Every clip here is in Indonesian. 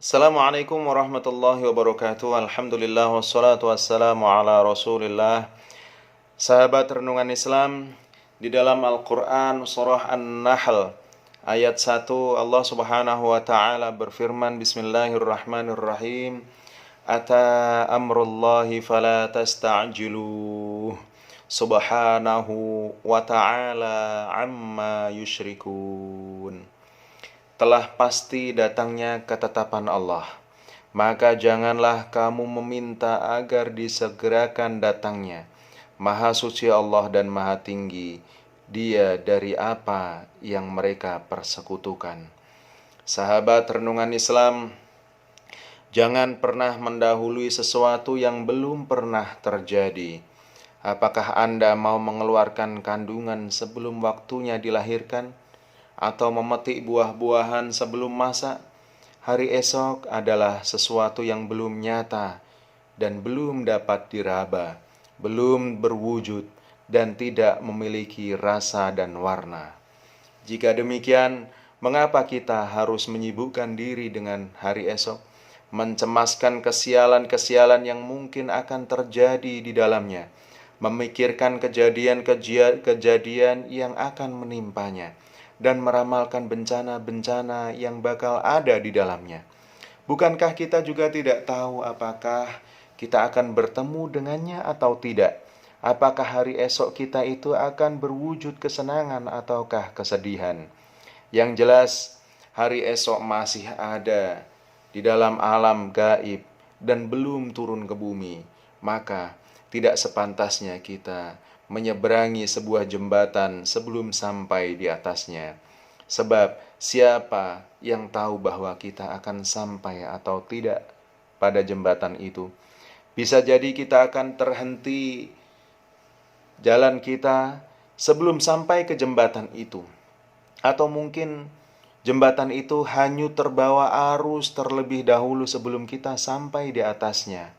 Assalamualaikum warahmatullahi wabarakatuh. Alhamdulillah wassalatu wassalamu ala Rasulillah. Sahabat renungan Islam, di dalam Al-Qur'an surah An-Nahl ayat 1 Allah Subhanahu wa taala berfirman, Bismillahirrahmanirrahim. Ata amrullahi fala tasta'jiluh. Subhanahu wa ta'ala amma yusyrikun. Telah pasti datangnya ketetapan Allah, maka janganlah kamu meminta agar disegerakan datangnya. Maha suci Allah dan maha tinggi Dia dari apa yang mereka persekutukan. Sahabat renungan Islam, jangan pernah mendahului sesuatu yang belum pernah terjadi. Apakah Anda mau mengeluarkan kandungan sebelum waktunya dilahirkan? Atau memetik buah-buahan sebelum masa? Hari esok adalah sesuatu yang belum nyata dan belum dapat diraba, belum berwujud dan tidak memiliki rasa dan warna. Jika demikian, mengapa kita harus menyibukkan diri dengan hari esok, mencemaskan kesialan-kesialan yang mungkin akan terjadi di dalamnya, memikirkan kejadian-kejadian yang akan menimpanya, dan meramalkan bencana-bencana yang bakal ada di dalamnya? Bukankah kita juga tidak tahu apakah kita akan bertemu dengannya atau tidak? Apakah hari esok kita itu akan berwujud kesenangan ataukah kesedihan? Yang jelas, hari esok masih ada di dalam alam gaib dan belum turun ke bumi. Maka tidak sepantasnya kita menyeberangi sebuah jembatan sebelum sampai di atasnya. Sebab siapa yang tahu bahwa kita akan sampai atau tidak pada jembatan itu? Bisa jadi kita akan terhenti jalan kita sebelum sampai ke jembatan itu. Atau mungkin jembatan itu hanyut terbawa arus terlebih dahulu sebelum kita sampai di atasnya.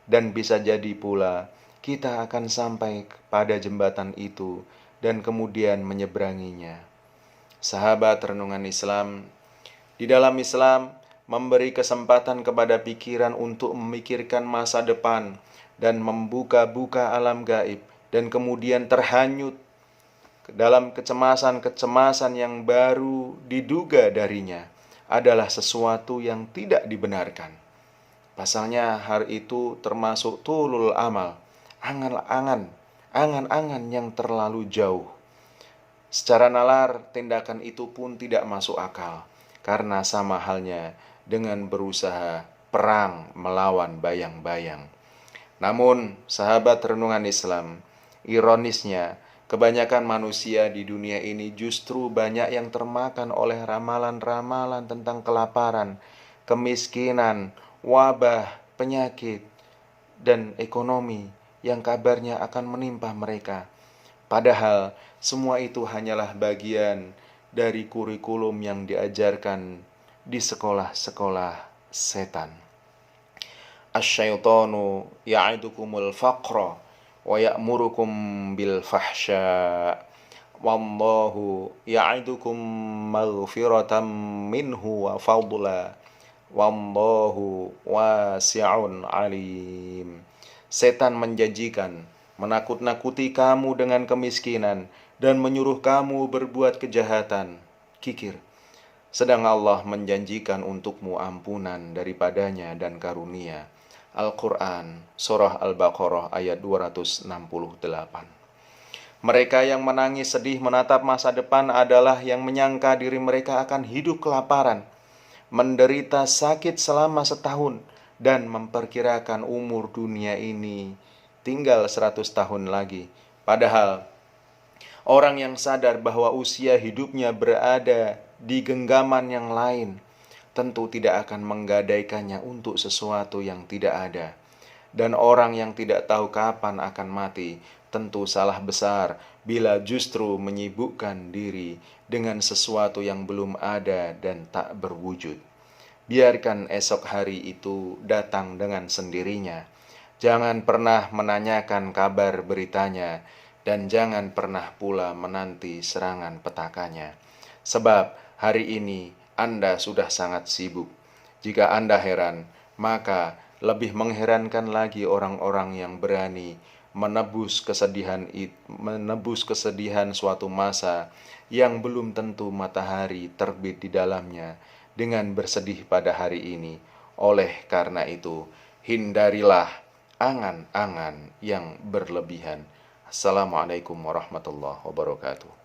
Dan bisa jadi pula kita akan sampai pada jembatan itu dan kemudian menyeberanginya. Sahabat renungan Islam, di dalam Islam memberi kesempatan kepada pikiran untuk memikirkan masa depan dan membuka-buka alam gaib, dan kemudian terhanyut dalam kecemasan-kecemasan yang baru diduga darinya adalah sesuatu yang tidak dibenarkan. Pasalnya hari itu termasuk tulul amal, angan-angan yang terlalu jauh. Secara nalar, tindakan itu pun tidak masuk akal, karena sama halnya dengan berusaha perang melawan bayang-bayang. Namun, sahabat renungan Islam, ironisnya, kebanyakan manusia di dunia ini justru banyak yang termakan oleh ramalan-ramalan tentang kelaparan, kemiskinan, wabah, penyakit, dan ekonomi yang kabarnya akan menimpa mereka. Padahal semua itu hanyalah bagian dari kurikulum yang diajarkan di sekolah-sekolah setan. Asyaitonu ya'idukumul faqra wa ya'murukum bil fahsya. Wallahu ya'idukum maghfiratan minhu wa fadla. Wallahu wasi'un alim. Setan menjanjikan menakut-nakuti kamu dengan kemiskinan dan menyuruh kamu berbuat kejahatan, kikir. Sedang Allah menjanjikan untukmu ampunan daripadanya dan karunia. Al-Quran, Surah Al-Baqarah ayat 268. Mereka yang menangis sedih menatap masa depan adalah yang menyangka diri mereka akan hidup kelaparan, menderita sakit selama setahun, dan memperkirakan umur dunia ini tinggal 100 tahun lagi. Padahal orang yang sadar bahwa usia hidupnya berada di genggaman yang lain tentu tidak akan menggadaikannya untuk sesuatu yang tidak ada. Dan orang yang tidak tahu kapan akan mati tentu salah besar bila justru menyibukkan diri dengan sesuatu yang belum ada dan tak berwujud. Biarkan esok hari itu datang dengan sendirinya. Jangan pernah menanyakan kabar beritanya, dan jangan pernah pula menanti serangan petakannya. Sebab hari ini Anda sudah sangat sibuk. Jika Anda heran, maka lebih mengherankan lagi orang-orang yang berani menebus kesedihan suatu masa yang belum tentu matahari terbit di dalamnya dengan bersedih pada hari ini. Oleh karena itu, hindarilah angan-angan yang berlebihan. Assalamualaikum warahmatullahi wabarakatuh.